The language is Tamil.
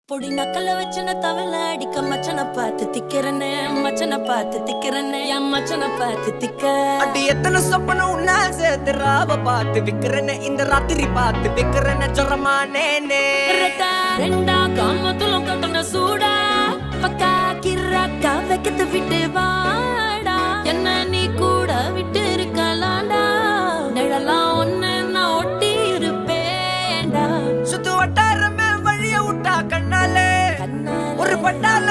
பொடி நக்கல வச்சன தவள அடிக்க மச்சன பார்த்து திக்கிறனே மச்சன பார்த்து திக்கிறனே என் மச்சன பார்த்து திக்க அடி எத்தனை சொப்பன உன்னா சேர்த்து ராவ பார்த்து விக்கிறனே இந்த ராத்திரி பார்த்து விக்கிறனே ஜொரமானே ரெண்டா காமத்துலம் கட்டண சூடா பக்கா கிராக்கா வைக்கத்து விட்டு வாடா என்ன நீ கூட விட்டு இருக்கலாண்டா நிழலாம் ஒன்னு நான் ஒட்டி இருப்பேன்டா சுத்து வட்டாரமே வழிய விட்டா கண்ணாலே ஒரு பட்டால